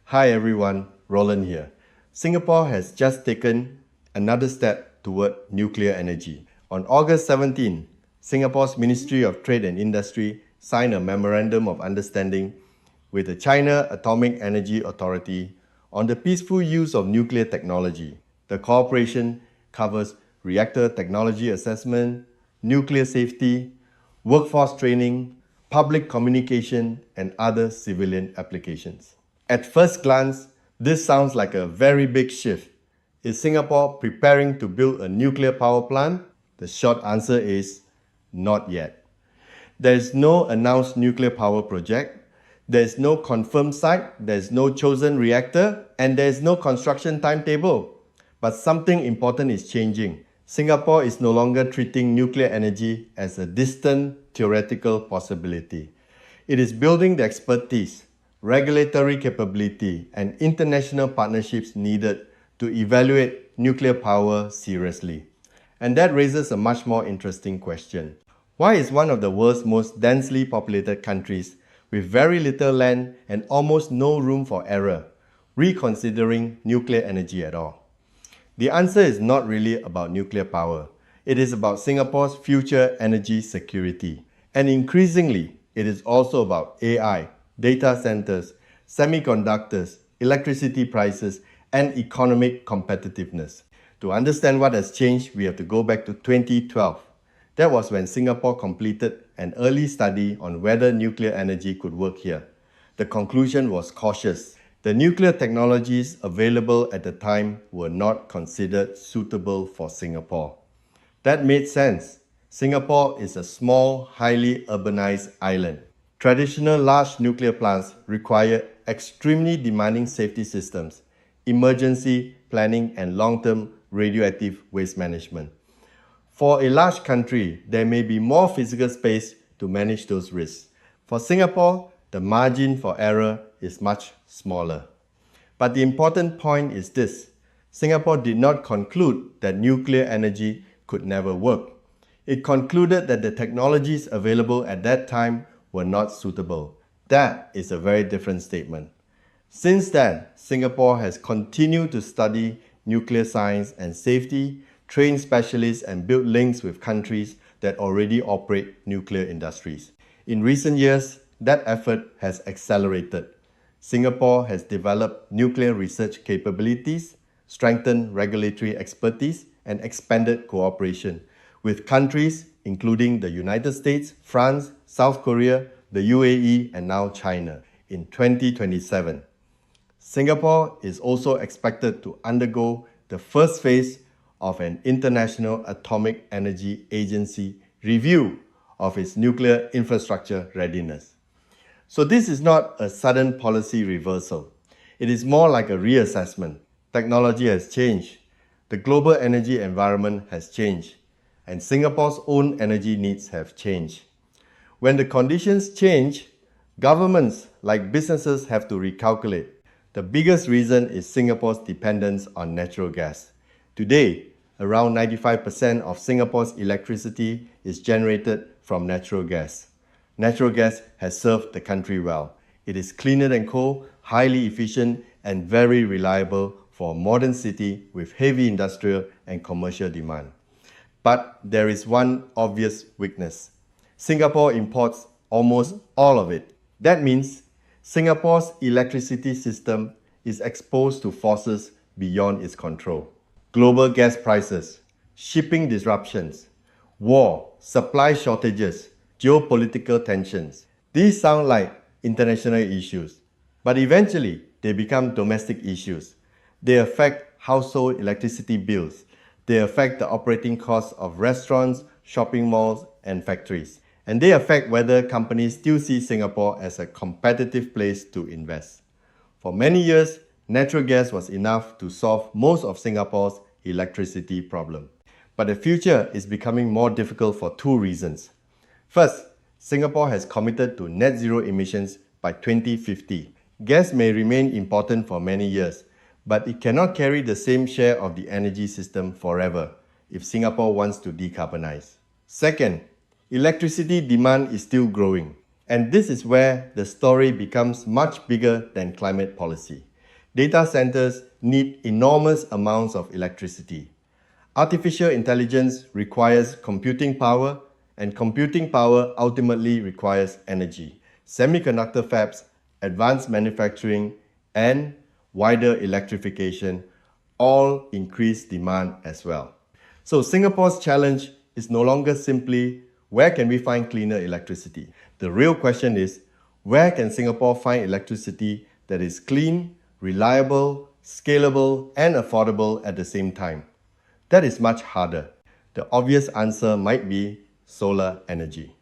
Hi everyone, Roland here. Singapore has just taken another step toward nuclear energy. On August 17, Singapore's Ministry of Trade and Industry signed a memorandum of understanding with the China Atomic Energy Authority on the peaceful use of nuclear technology. The cooperation covers reactor technology assessment, nuclear safety, workforce training, public communication, and other civilian applications. At first glance, this sounds like a very big shift. Is Singapore preparing to build a nuclear power plant? The short answer is not yet. There is no announced nuclear power project, there is no confirmed site, there is no chosen reactor, and there is no construction timetable. But something important is changing. Singapore is no longer treating nuclear energy as a distant theoretical possibility. It is building the expertise, regulatory capability, and international partnerships needed to evaluate nuclear power seriously. And that raises a much more interesting question. Why is one of the world's most densely populated countries, with very little land and almost no room for error, reconsidering nuclear energy at all? The answer is not really about nuclear power. It is about Singapore's future energy security. And increasingly, it is also about AI, data centers, semiconductors, electricity prices, and economic competitiveness. To understand what has changed, we have to go back to 2012. That was when Singapore completed an early study on whether nuclear energy could work here. The conclusion was cautious. The nuclear technologies available at the time were not considered suitable for Singapore. That made sense. Singapore is a small, highly urbanized island. Traditional large nuclear plants require extremely demanding safety systems, emergency planning, and long-term radioactive waste management. For a large country, there may be more physical space to manage those risks. For Singapore, the margin for error is much smaller. But the important point is this: Singapore did not conclude that nuclear energy could never work. It concluded that the technologies available at that time were not suitable. That is a very different statement. Since then, Singapore has continued to study nuclear science and safety, train specialists, and build links with countries that already operate nuclear industries. In recent years, that effort has accelerated. Singapore has developed nuclear research capabilities, strengthened regulatory expertise, and expanded cooperation with countries including the United States, France, South Korea, the UAE, and now China. In 2027, Singapore is also expected to undergo the first phase of an International Atomic Energy Agency review of its nuclear infrastructure readiness. So this is not a sudden policy reversal. It is more like a reassessment. Technology has changed. The global energy environment has changed. And Singapore's own energy needs have changed. When the conditions change, governments like businesses have to recalculate. The biggest reason is Singapore's dependence on natural gas. Today, around 95% of Singapore's electricity is generated from natural gas. Natural gas has served the country well. It is cleaner than coal, highly efficient, and very reliable for a modern city with heavy industrial and commercial demand. But there is one obvious weakness. Singapore imports almost all of it. That means Singapore's electricity system is exposed to forces beyond its control. Global gas prices, shipping disruptions, war, supply shortages, geopolitical tensions. These sound like international issues, but eventually they become domestic issues. They affect household electricity bills. They affect the operating costs of restaurants, shopping malls, and factories. And they affect whether companies still see Singapore as a competitive place to invest. For many years, natural gas was enough to solve most of Singapore's electricity problem. But the future is becoming more difficult for two reasons. First, Singapore has committed to net zero emissions by 2050. Gas may remain important for many years, but it cannot carry the same share of the energy system forever if Singapore wants to decarbonize. Second, electricity demand is still growing. And this is where the story becomes much bigger than climate policy. Data centers need enormous amounts of electricity. Artificial intelligence requires computing power, and computing power ultimately requires energy. Semiconductor fabs, advanced manufacturing, and wider electrification all increase demand as well. So Singapore's challenge is no longer simply where can we find cleaner electricity? The real question is where can Singapore find electricity that is clean, reliable, scalable, and affordable at the same time? That is much harder. The obvious answer might be solar energy.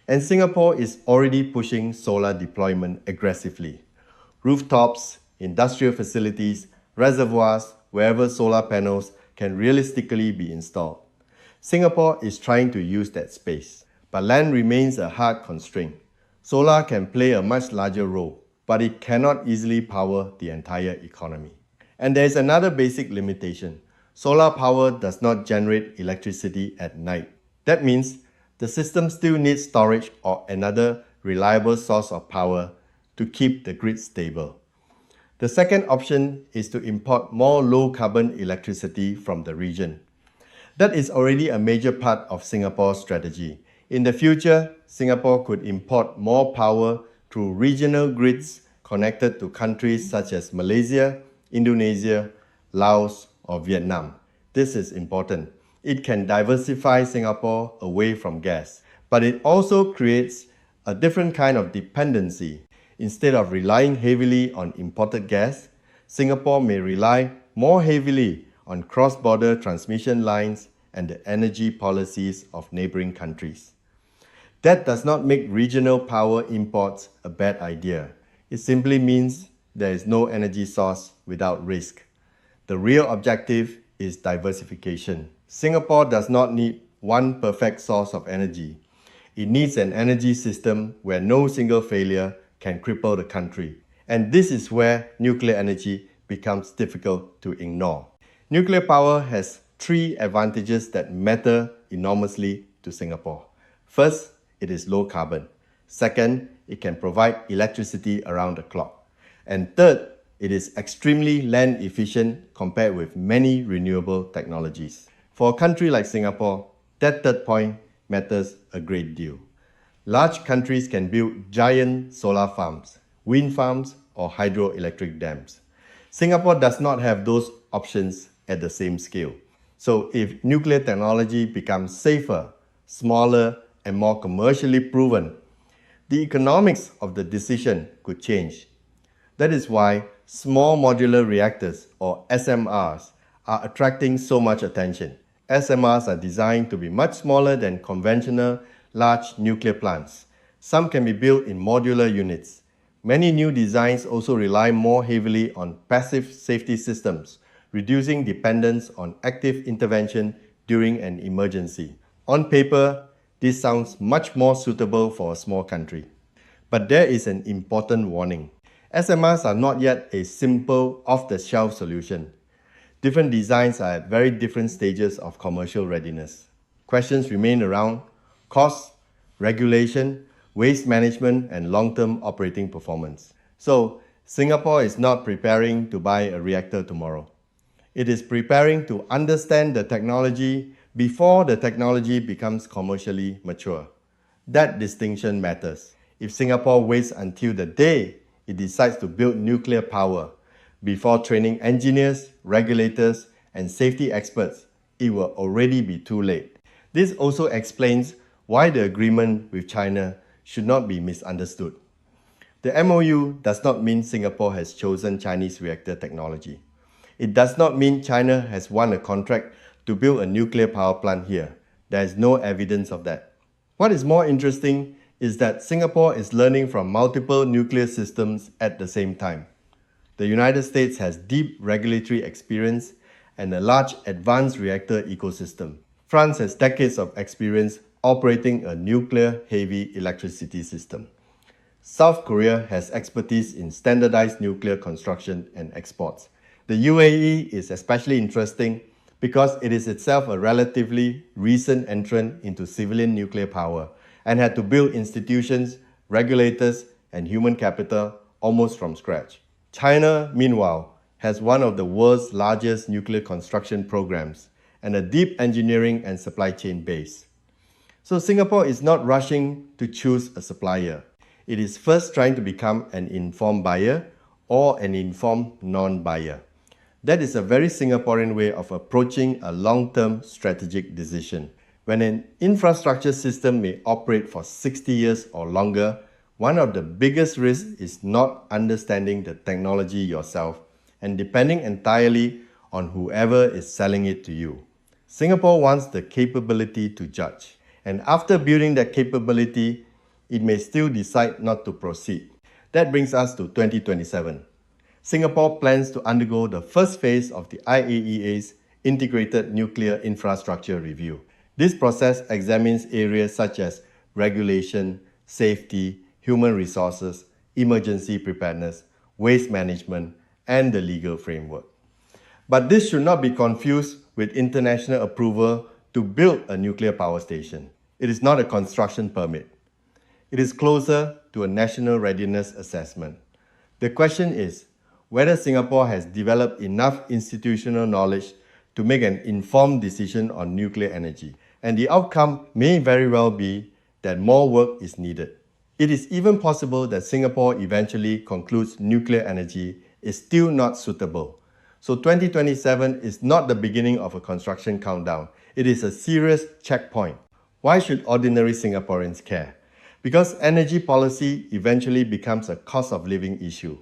And Singapore is already pushing solar deployment aggressively. Rooftops, industrial facilities, reservoirs, wherever solar panels can realistically be installed. Singapore is trying to use that space, but land remains a hard constraint. Solar can play a much larger role, but it cannot easily power the entire economy. And there is another basic limitation. Solar power does not generate electricity at night. That means the system still needs storage or another reliable source of power to keep the grid stable. The second option is to import more low-carbon electricity from the region. That is already a major part of Singapore's strategy. In the future, Singapore could import more power through regional grids connected to countries such as Malaysia, Indonesia, Laos, or Vietnam. This is important. It can diversify Singapore away from gas, but it also creates a different kind of dependency. Instead of relying heavily on imported gas, Singapore may rely more heavily on cross-border transmission lines and the energy policies of neighboring countries. That does not make regional power imports a bad idea. It simply means there is no energy source without risk. The real objective is diversification. Singapore does not need one perfect source of energy. It needs an energy system where no single failure can cripple the country. And this is where nuclear energy becomes difficult to ignore. Nuclear power has three advantages that matter enormously to Singapore. First, it is low carbon. Second, it can provide electricity around the clock. And third, it is extremely land efficient compared with many renewable technologies. For a country like Singapore, that third point matters a great deal. Large countries can build giant solar farms, wind farms, or hydroelectric dams. Singapore does not have those options at the same scale. So if nuclear technology becomes safer, smaller, and more commercially proven, the economics of the decision could change. That is why small modular reactors, or SMRs, are attracting so much attention. SMRs are designed to be much smaller than conventional large nuclear plants. Some can be built in modular units. Many new designs also rely more heavily on passive safety systems, reducing dependence on active intervention during an emergency. On paper, this sounds much more suitable for a small country. But there is an important warning. SMRs are not yet a simple off-the-shelf solution. Different designs are at very different stages of commercial readiness. Questions remain around cost, regulation, waste management, and long-term operating performance. So, Singapore is not preparing to buy a reactor tomorrow. It is preparing to understand the technology before the technology becomes commercially mature. That distinction matters. If Singapore waits until the day it decides to build nuclear power before training engineers, regulators, and safety experts, it will already be too late. This also explains why the agreement with China should not be misunderstood. The MOU does not mean Singapore has chosen Chinese reactor technology. It does not mean China has won a contract to build a nuclear power plant here. There is no evidence of that. What is more interesting is that Singapore is learning from multiple nuclear systems at the same time. The United States has deep regulatory experience and a large advanced reactor ecosystem. France has decades of experience operating a nuclear-heavy electricity system. South Korea has expertise in standardized nuclear construction and exports. The UAE is especially interesting because it is itself a relatively recent entrant into civilian nuclear power and had to build institutions, regulators, and human capital almost from scratch. China, meanwhile, has one of the world's largest nuclear construction programs and a deep engineering and supply chain base. So Singapore is not rushing to choose a supplier. It is first trying to become an informed buyer or an informed non-buyer. That is a very Singaporean way of approaching a long-term strategic decision. When an infrastructure system may operate for 60 years or longer, one of the biggest risks is not understanding the technology yourself and depending entirely on whoever is selling it to you. Singapore wants the capability to judge, and after building that capability, it may still decide not to proceed. That brings us to 2027. Singapore plans to undergo the first phase of the IAEA's Integrated Nuclear Infrastructure Review. This process examines areas such as regulation, safety, human resources, emergency preparedness, waste management, and the legal framework. But this should not be confused with international approval to build a nuclear power station. It is not a construction permit. It is closer to a national readiness assessment. The question is whether Singapore has developed enough institutional knowledge to make an informed decision on nuclear energy. And the outcome may very well be that more work is needed. It is even possible that Singapore eventually concludes nuclear energy is still not suitable. So 2027 is not the beginning of a construction countdown. It is a serious checkpoint. Why should ordinary Singaporeans care? Because energy policy eventually becomes a cost of living issue.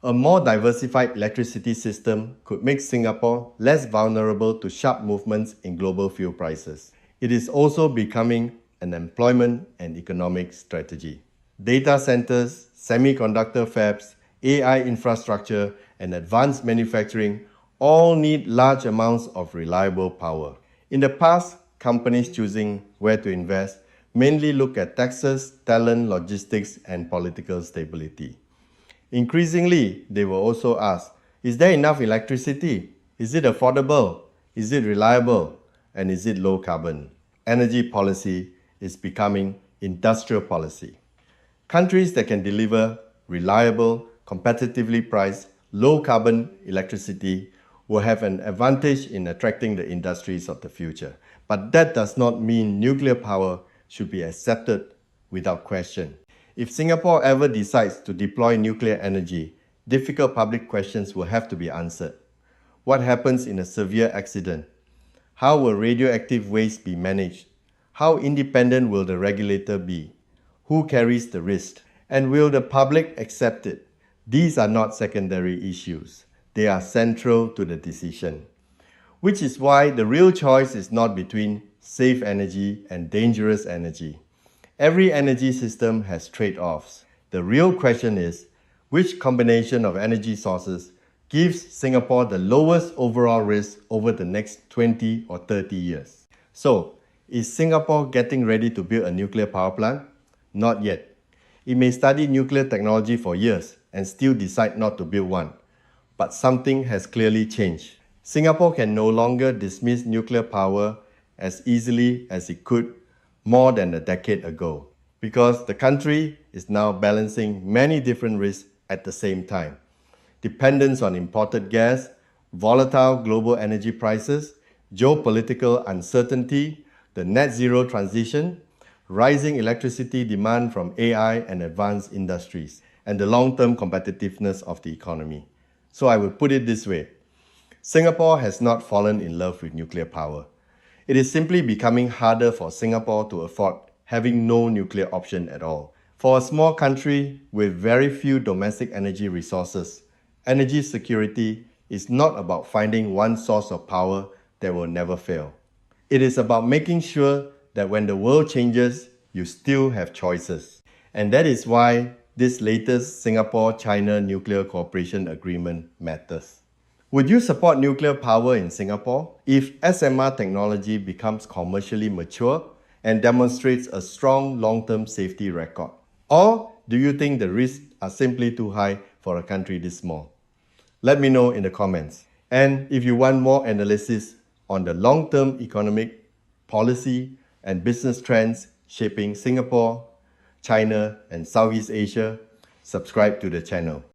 A more diversified electricity system could make Singapore less vulnerable to sharp movements in global fuel prices. It is also becoming an employment and economic strategy. Data centers, semiconductor fabs, AI infrastructure, and advanced manufacturing all need large amounts of reliable power. In the past, companies choosing where to invest mainly look at taxes, talent, logistics, and political stability. Increasingly, they will also ask, is there enough electricity? Is it affordable? Is it reliable? And is it low carbon? Energy policy is becoming industrial policy. Countries that can deliver reliable, competitively priced, low carbon electricity will have an advantage in attracting the industries of the future. But that does not mean nuclear power should be accepted without question. If Singapore ever decides to deploy nuclear energy, difficult public questions will have to be answered. What happens in a severe accident? How will radioactive waste be managed? How independent will the regulator be? Who carries the risk? And will the public accept it? These are not secondary issues. They are central to the decision. Which is why the real choice is not between safe energy and dangerous energy. Every energy system has trade-offs. The real question is, which combination of energy sources gives Singapore the lowest overall risk over the next 20 or 30 years? So, is Singapore getting ready to build a nuclear power plant? Not yet. It may study nuclear technology for years and still decide not to build one. But something has clearly changed. Singapore can no longer dismiss nuclear power as easily as it could more than a decade ago, because the country is now balancing many different risks at the same time. Dependence on imported gas, volatile global energy prices, geopolitical uncertainty, the net zero transition, rising electricity demand from AI and advanced industries, and the long-term competitiveness of the economy. So I will put it this way. Singapore has not fallen in love with nuclear power. It is simply becoming harder for Singapore to afford having no nuclear option at all. For a small country with very few domestic energy resources, energy security is not about finding one source of power that will never fail. It is about making sure that when the world changes, you still have choices. And that is why this latest Singapore-China Nuclear Cooperation Agreement matters. Would you support nuclear power in Singapore if SMR technology becomes commercially mature and demonstrates a strong long-term safety record? Or do you think the risks are simply too high for a country this small? Let me know in the comments. And if you want more analysis on the long-term economic, policy, and business trends shaping Singapore, China, and Southeast Asia, subscribe to the channel.